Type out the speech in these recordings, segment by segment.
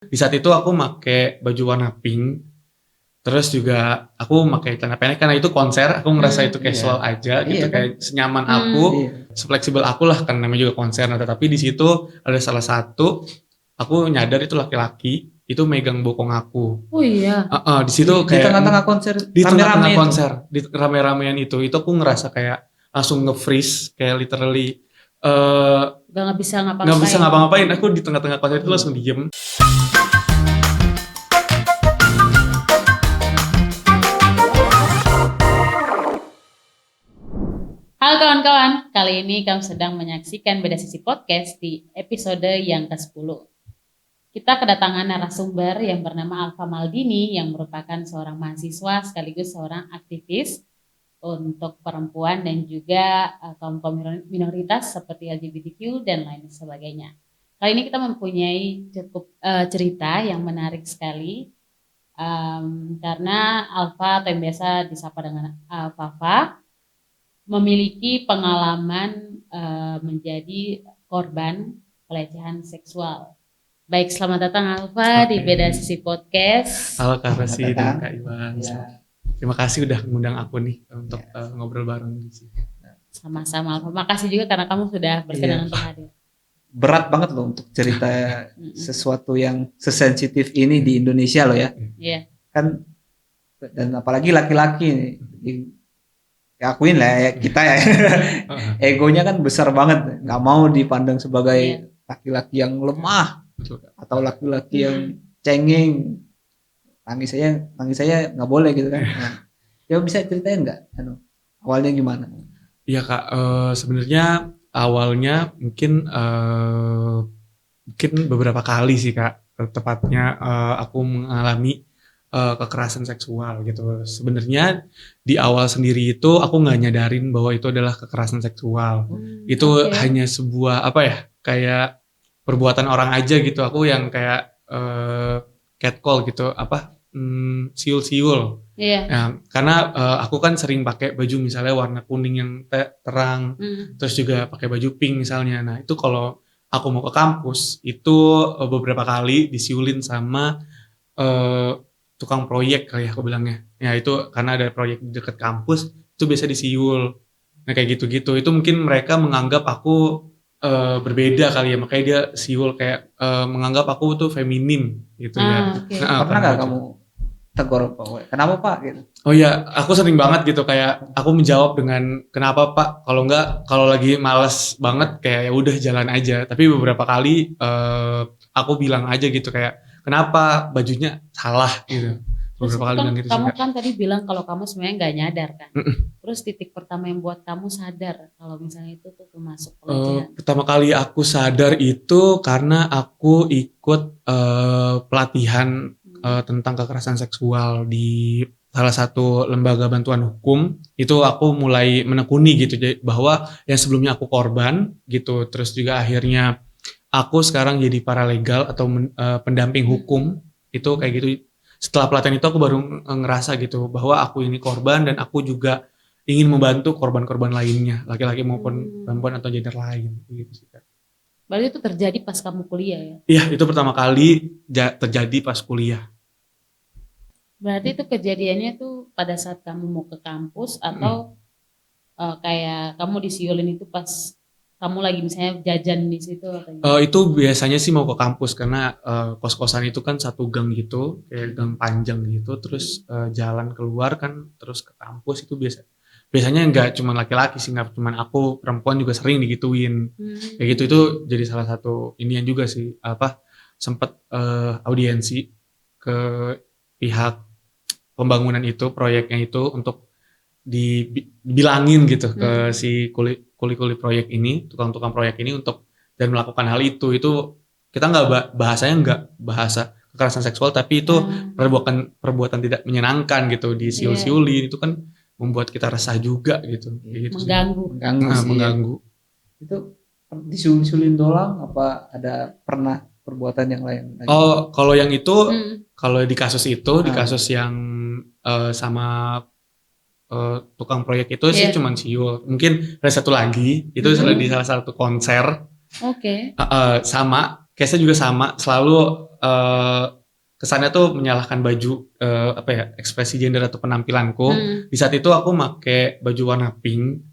Di saat itu aku pakai baju warna pink. Terus juga aku pakai celana pendek karena itu konser, aku ngerasa itu casual aja gitu, kayak senyaman aku, sefleksibel aku lah kan namanya juga konser. Nah, tetapi di situ ada salah satu aku nyadar itu laki-laki itu megang bokong aku. Oh iya. Di situ Di kayak tengah-tengah konser, di tengah-tengah rame-rame itu. konser, di rame-ramean itu aku ngerasa kayak langsung nge-freeze, kayak literally Gak bisa nggak bisa ngapa-ngapain. ngapa-ngapain. Aku di tengah-tengah konser itu langsung diem. Halo kawan-kawan, kali ini kamu sedang menyaksikan Beda Sisi Podcast di episode yang ke-10. Kita kedatangan narasumber yang bernama Alfa Maldini yang merupakan seorang mahasiswa sekaligus seorang aktivis untuk perempuan dan juga kaum minoritas seperti LGBTQ dan lain sebagainya. Kali ini kita mempunyai cukup cerita yang menarik sekali karena Alfa atau yang biasa disapa dengan Fafa memiliki pengalaman menjadi korban pelecehan seksual. Baik, selamat datang Alfa di Beda Sisi Podcast. Halo Kak Rasi dan Kak Iwan. Ya. Terima kasih udah mengundang aku nih untuk ngobrol bareng di sini. Sama-sama Alfa. Makasih juga karena kamu sudah berkenan untuk hadir. Berat banget loh untuk cerita sesuatu yang sesensitif ini di Indonesia loh ya. Iya. Kan dan apalagi laki-laki nih. Akuin lah ya, kita ya. Egonya kan besar banget, nggak mau dipandang sebagai laki-laki yang lemah atau laki-laki yang cengeng. Tangis saya nggak boleh gitu kan. Nah, ya bisa ceritain nggak? Awalnya gimana? Iya Kak, sebenarnya awalnya mungkin beberapa kali sih Kak, tepatnya aku mengalami kekerasan seksual gitu. Sebenarnya di awal sendiri itu aku nggak nyadarin bahwa itu adalah kekerasan seksual. Itu hanya sebuah kayak perbuatan orang aja gitu. Aku yang kayak catcall gitu, siul-siul. Nah, karena aku kan sering pakai baju misalnya warna kuning yang terang, terus juga pakai baju pink misalnya. Nah itu kalau aku mau ke kampus itu beberapa kali disiulin sama tukang proyek kali ya aku bilangnya. Ya itu karena ada proyek di dekat kampus itu biasa disiul. Nah kayak gitu-gitu. Itu mungkin mereka menganggap aku berbeda kali ya, makanya dia siul kayak menganggap aku tuh feminim gitu ya. Nah, pernah nggak kamu tegur Pak? Kenapa Pak? Gitu. Oh iya, aku sering banget gitu kayak aku menjawab dengan kenapa Pak? Kalau lagi malas banget kayak ya udah jalan aja. Tapi beberapa kali aku bilang aja gitu kayak kenapa bajunya salah gitu. Beberapa kali bilang gitu. Kamu kan tadi bilang kalau kamu sebenarnya nggak nyadar kan. Terus titik pertama yang buat kamu sadar kalau misalnya itu tuh termasuk pelecehan. Pertama kali aku sadar itu karena aku ikut pelatihan tentang kekerasan seksual di salah satu lembaga bantuan hukum. Itu aku mulai menekuni gitu bahwa yang sebelumnya aku korban gitu, terus juga akhirnya aku sekarang jadi paralegal atau pendamping hukum itu kayak gitu. Setelah pelatihan itu aku baru ngerasa gitu bahwa aku ini korban dan aku juga ingin membantu korban-korban lainnya, laki-laki maupun perempuan atau gender lain gitu sih Kak. Berarti itu terjadi pas kamu kuliah ya? Iya, itu pertama kali terjadi pas kuliah. Berarti itu kejadiannya tuh pada saat kamu mau ke kampus atau kayak kamu disiulin itu pas kamu lagi misalnya jajan di situ atau itu biasanya sih mau ke kampus karena kos-kosan itu kan satu gang gitu, kayak gang panjang gitu, terus jalan keluar kan terus ke kampus itu biasanya nggak cuma laki-laki sih, nggak cuma aku, perempuan juga sering digituin. Kayak gitu itu jadi salah satu inian juga sih, sempat audiensi ke pihak pembangunan itu, proyeknya itu untuk dibilangin gitu ke si kuli proyek ini, tukang-tukang proyek ini untuk dan melakukan hal itu kita nggak bahasanya nggak bahasa kekerasan seksual, tapi itu perbuatan tidak menyenangkan gitu, disiul-siulin itu kan membuat kita resah juga gitu. Gitu mengganggu. Itu disiul-siulin doang apa ada pernah perbuatan yang lain lagi? Oh, kalau yang itu kalau di kasus itu di kasus yang sama tukang proyek itu sih cuman siul. Mungkin ada satu lagi itu di salah satu konser. Oke. Sama case-nya juga sama, selalu kesannya tuh menyalahkan baju ekspresi gender atau penampilanku. Di saat itu aku pakai baju warna pink.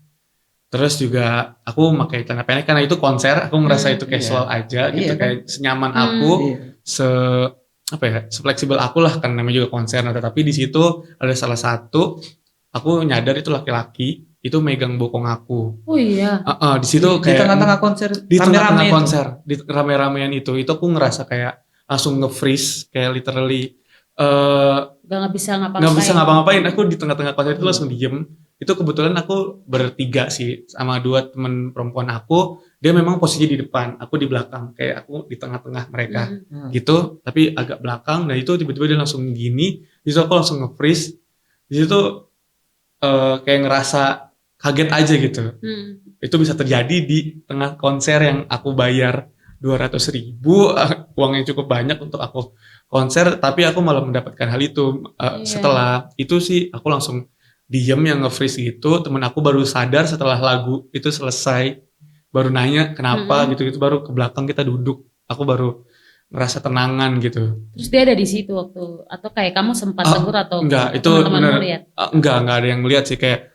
Terus juga aku pakai celana pendek karena itu konser, aku ngerasa itu casual aja gitu, kayak senyaman aku, sefleksibel aku lah, kan namanya juga konser. Nah, tetapi di situ ada salah satu, aku nyadar itu laki-laki itu megang bokong aku. Oh iya. Di situ Di kayak tengah-tengah konser, di tengah-tengah rame-rame konser, di rame-ramean itu aku ngerasa kayak langsung nge-freeze, kayak literally Gak bisa ngapa-ngapain. nggak bisa ngapa-ngapain. Aku di tengah-tengah konser itu langsung diem. Itu kebetulan aku bertiga sih sama 2 temen perempuan aku. Dia memang posisinya di depan, aku di belakang, kayak aku di tengah-tengah mereka gitu, tapi agak belakang. Nah itu tiba-tiba dia langsung gini, di situ aku langsung nge-freeze. Di situ kayak ngerasa kaget aja gitu. Itu bisa terjadi di tengah konser yang aku bayar 200.000, uangnya cukup banyak untuk aku konser, tapi aku malah mendapatkan hal itu. Setelah itu sih aku langsung diem yang nge-freeze gitu. Temen aku baru sadar setelah lagu itu selesai, baru nanya kenapa gitu-gitu, baru ke belakang kita duduk, aku baru ngerasa tenangan gitu. Terus dia ada di situ waktu, atau kayak kamu sempat tegur atau enggak, itu teman-temanmu lihat? Enggak ada yang lihat sih, kayak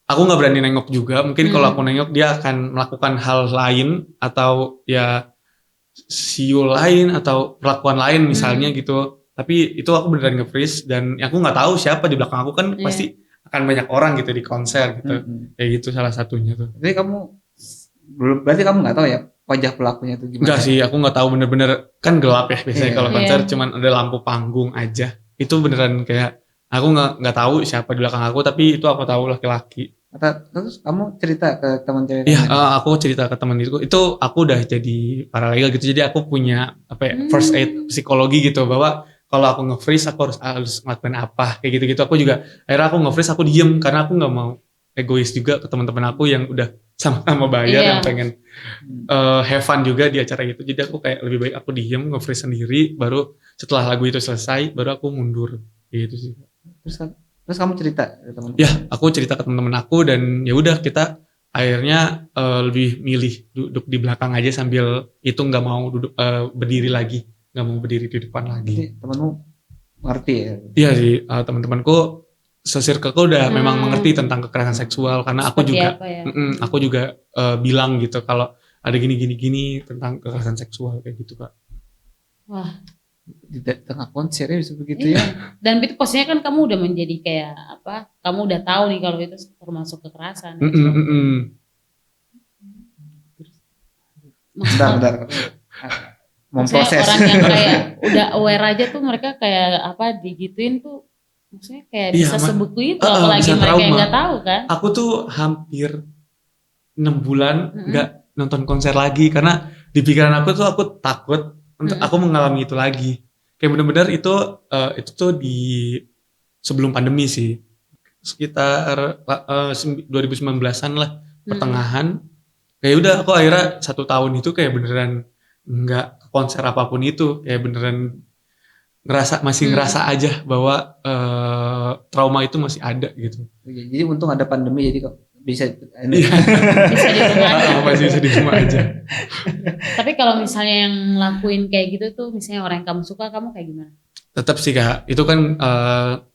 aku nggak berani nengok juga. Mungkin kalau aku nengok dia akan melakukan hal lain atau ya siu lain atau perlakuan lain misalnya gitu. Tapi itu aku beneran nge-freeze dan aku nggak tahu siapa di belakang aku, kan pasti akan banyak orang gitu di konser gitu. Kayak gitu salah satunya tuh. Jadi berarti kamu nggak tahu ya wajah pelakunya itu gimana? Enggak sih, aku nggak tahu, bener-bener kan gelap ya biasanya kalau konser, cuman ada lampu panggung aja. Itu beneran kayak aku nggak tahu siapa di belakang aku, tapi itu aku tahu laki-laki. Terus kamu cerita ke teman cewek? Iya, aku cerita ke teman itu aku udah jadi paralegal gitu. Jadi aku punya first aid psikologi gitu, bahwa kalau aku nge-freeze aku harus ngelakuin apa kayak gitu-gitu. Aku juga akhirnya aku nge-freeze, aku diem karena aku nggak mau egois juga ke teman-teman aku yang udah sama-sama bayar, yang pengen have fun juga di acara itu. Jadi aku kayak lebih baik aku diem, nge-freeze sendiri, baru setelah lagu itu selesai baru aku mundur gitu sih. Terus kamu cerita ke teman-teman? Ya, aku cerita ke teman-teman aku, dan ya udah kita akhirnya lebih milih duduk di belakang aja sambil itu, nggak mau duduk berdiri lagi, nggak mau berdiri di depan lagi. Jadi temanmu ngerti ya? Iya sih, teman-temanku se-circleku udah memang mengerti tentang kekerasan seksual, karena aku juga aku juga bilang gitu kalau ada gini tentang kekerasan seksual kayak gitu, Kak. Wah, di tengah konsernya bisa begitu ya. Dan itu posisinya kan kamu udah menjadi kayak apa, kamu udah tahu nih kalau itu termasuk kekerasan. Bentar. Memproses. Orang yang kayak udah aware aja tuh, mereka kayak apa digituin tuh, maksudnya kayak bisa sebeku itu, apalagi mereka yang nggak tahu kan. Aku tuh hampir 6 bulan nggak nonton konser lagi, karena di pikiran aku tuh aku takut untuk aku mengalami itu lagi. Kayak benar-benar itu tuh di sebelum pandemi sih, sekitar 2019-an lah, pertengahan. Kayak udah aku akhirnya 1 tahun itu kayak beneran nggak ke konser apapun itu, kayak beneran masih ngerasa aja bahwa trauma itu masih ada gitu. Jadi untung ada pandemi, jadi kok bisa bisa di rumah aja. Masih bisa di rumah aja. Tapi kalau misalnya yang ngelakuin kayak gitu tuh, misalnya orang yang kamu suka, kamu kayak gimana? Tetap sih Kak, itu kan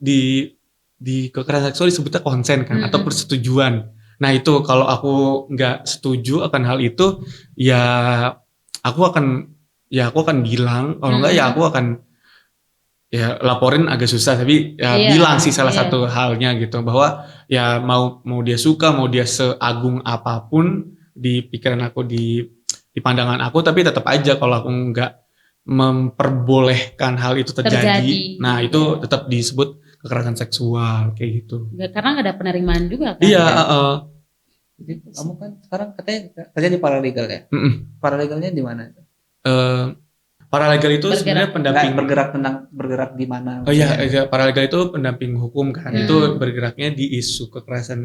di kekerasan seksual disebutnya konsen kan, atau persetujuan. Nah itu kalau aku nggak setuju akan hal itu, ya aku akan bilang, kalau enggak ya aku akan ya laporin, agak susah, tapi ya bilang sih salah satu halnya gitu, bahwa ya mau dia suka, mau dia seagung apapun di pikiran aku, di pandangan aku, tapi tetap aja kalau aku nggak memperbolehkan hal itu terjadi. Nah itu tetap disebut kekerasan seksual kayak gitu. Karena nggak ada penerimaan juga kan? Iya. Jadi kamu kan sekarang katanya kerja di paralegal ya? Paralegalnya di mana? Paralegal itu sebenarnya pendamping, bergerak di mana? Oh iya, paralegal itu pendamping hukum kan. Itu bergeraknya di isu kekerasan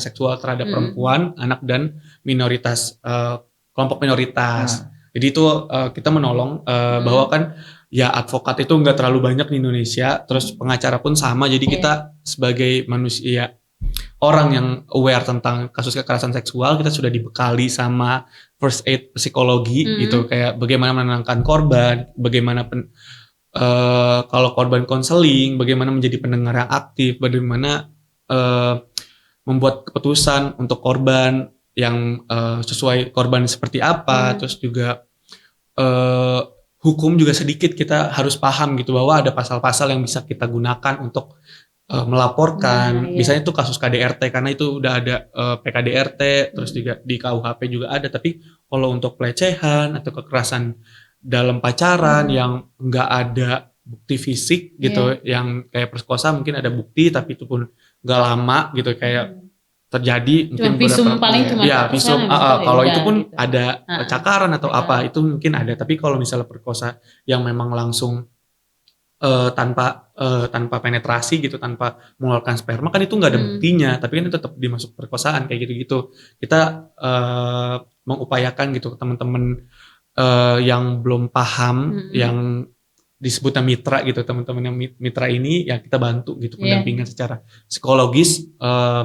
seksual terhadap perempuan, anak, dan minoritas, kelompok minoritas. Jadi itu kita menolong bahwa kan ya advokat itu nggak terlalu banyak di Indonesia, terus pengacara pun sama. Jadi kita sebagai manusia, orang yang aware tentang kasus kekerasan seksual, kita sudah dibekali sama first aid psikologi gitu, kayak bagaimana menenangkan korban, bagaimana kalau korban konseling, bagaimana menjadi pendengar yang aktif, bagaimana membuat keputusan untuk korban yang sesuai korban seperti apa, terus juga hukum juga sedikit kita harus paham gitu bahwa ada pasal-pasal yang bisa kita gunakan untuk melaporkan. Biasanya itu kasus KDRT karena itu udah ada PKDRT, terus juga di KUHP juga ada. Tapi kalau untuk pelecehan atau kekerasan dalam pacaran yang nggak ada bukti fisik gitu, yang kayak perkosa mungkin ada bukti tapi itu pun nggak lama gitu, kayak terjadi cuma mungkin visum paling cuma visum. Kalau itu pun gitu. Ada cakaran atau apa itu mungkin ada. Tapi kalau misalnya perkosa yang memang langsung tanpa penetrasi gitu, tanpa mengeluarkan sperma kan itu nggak ada buktinya, tapi kan itu tetap dimasuk perkosaan kayak gitu-gitu. Kita mengupayakan gitu teman-teman yang belum paham, yang disebutnya mitra gitu, teman-teman yang mitra ini ya kita bantu gitu pendampingan secara psikologis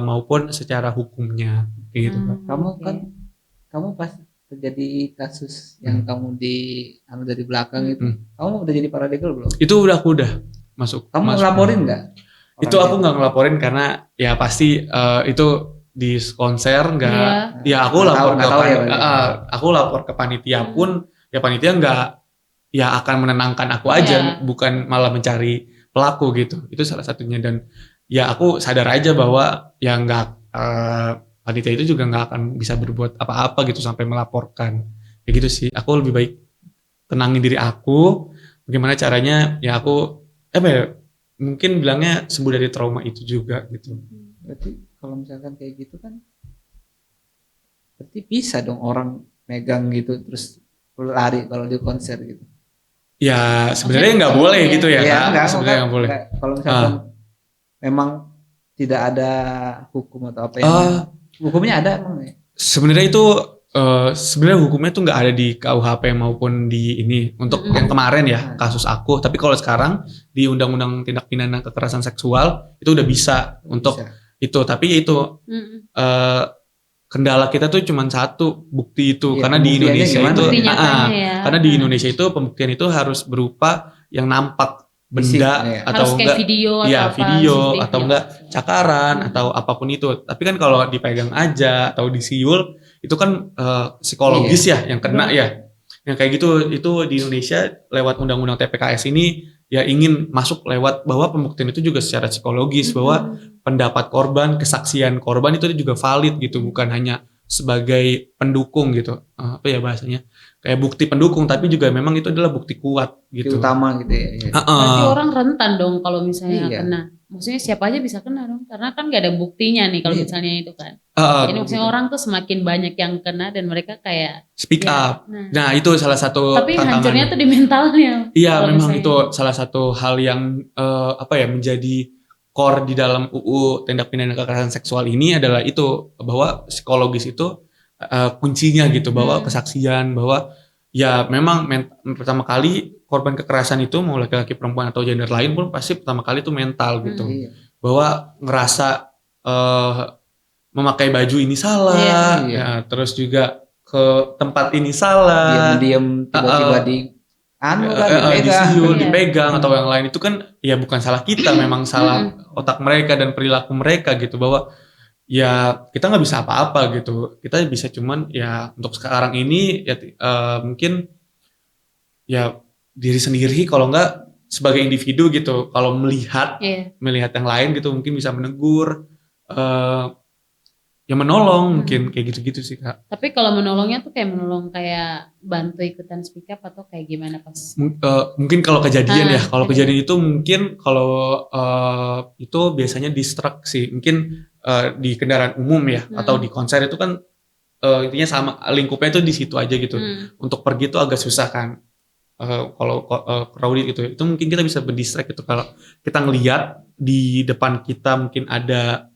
maupun secara hukumnya kayak gitu. Kamu pas terjadi kasus yang kamu dari belakang itu, kamu udah jadi paralegal belum? Itu aku udah masuk. Kamu ngelaporin nggak? Itu aku nggak ngelaporin karena ya pasti itu di konser nggak. Ya aku lapor ke panitia pun ya panitia nggak ya akan menenangkan aku aja, bukan malah mencari pelaku gitu. Itu salah satunya. Dan ya aku sadar aja bahwa ya nggak panitia itu juga nggak akan bisa berbuat apa-apa gitu sampai melaporkan kayak gitu sih. Aku lebih baik tenangin diri aku, bagaimana caranya ya aku mungkin bilangnya sembuh dari trauma itu juga gitu. Berarti kalau misalkan kayak gitu kan berarti bisa dong orang megang gitu terus lari kalau di konser gitu. Ya sebenarnya nggak boleh gitu ya, Kak. Sebenarnya nggak boleh. Kalau misalkan memang tidak ada hukum atau apa hukumnya ada emang ya? Sebenarnya itu sebenarnya hukumnya tuh nggak ada di KUHP maupun di ini untuk yang kemarin ya kasus aku. Tapi kalau sekarang di Undang-Undang Tindak Pidana Kekerasan Seksual itu udah bisa untuk itu. Tapi itu kendala kita tuh cuma satu, bukti itu. Karena di Indonesia itu karena di Indonesia itu pembuktian itu harus berupa yang nampak benda atau harus enggak video atau enggak cakaran atau apapun itu. Tapi kan kalau dipegang aja atau disiul itu kan psikologis ya yang kena ya. Yang kayak gitu itu di Indonesia lewat undang-undang TPKS ini ya ingin masuk lewat bahwa pembuktian itu juga secara psikologis, bahwa pendapat korban, kesaksian korban itu juga valid gitu, bukan hanya sebagai pendukung gitu. Apa ya bahasanya? Kayak bukti pendukung tapi juga memang itu adalah bukti kuat gitu. Bukti utama gitu ya. Berarti orang rentan dong kalau misalnya kena. Maksudnya siapa aja bisa kena dong, karena kan gak ada buktinya nih kalau misalnya itu kan. Jadi maksudnya orang tuh semakin banyak yang kena dan mereka kayak speak up. Nah itu salah satu tapi hancurnya tuh di mentalnya. Iya memang misalnya. Itu salah satu hal yang menjadi core di dalam UU Tindak Pidana Kekerasan Seksual ini adalah itu, bahwa psikologis itu kuncinya gitu, bahwa kesaksian, bahwa ya memang pertama kali korban kekerasan itu mau laki-laki, perempuan atau gender lain pun pasti pertama kali itu mental gitu, bahwa ngerasa memakai baju ini salah, ya, terus juga ke tempat ini salah, diam tiba-tiba dipegang atau yang lain itu kan ya bukan salah kita, memang salah otak mereka dan perilaku mereka gitu, bahwa ya kita nggak bisa apa-apa gitu, kita bisa cuman ya untuk sekarang ini ya mungkin ya diri sendiri, kalau nggak sebagai individu gitu, kalau melihat yang lain gitu mungkin bisa menegur, ya menolong mungkin kayak gitu-gitu sih Kak. Tapi kalau menolongnya tuh kayak menolong kayak bantu ikutan speak up atau kayak gimana pas? Mungkin kalau kejadian kalau kejadian itu mungkin kalau itu biasanya distraksi, mungkin di kendaraan umum ya atau di konser itu kan intinya sama, lingkupnya itu di situ aja gitu. Untuk pergi itu agak susah kan. Kalau crowded gitu, itu mungkin kita bisa berdistract gitu. Kalau kita ngelihat di depan kita mungkin ada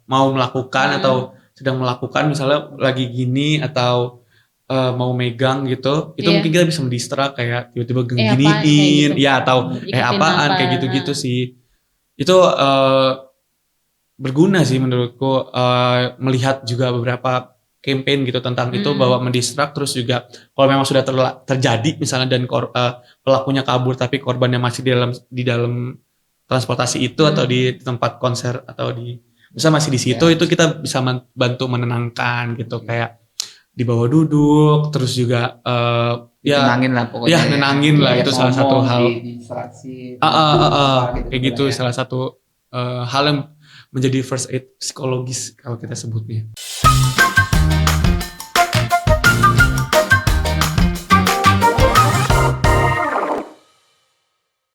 mau melakukan atau sedang melakukan, misalnya lagi gini atau mau megang gitu, itu mungkin kita bisa mendistract, kayak tiba-tiba giniin, gitu. Ya atau apaan kayak gitu-gitu sih. Itu berguna sih menurutku, melihat juga beberapa campaign gitu tentang itu, Hmm. bahwa mendistract. Terus juga kalau memang sudah terjadi misalnya dan pelakunya kabur tapi korbannya masih di dalam transportasi itu atau di tempat konser atau misalnya masih di situ, Ya. itu kita bisa bantu menenangkan gitu, kayak dibawa duduk, terus juga ya Tenangin lah pokoknya. ya nenangin lah, itu salah satu hal distraksi kayak gitu, salah satu hal yang menjadi first aid psikologis kalau kita sebutnya.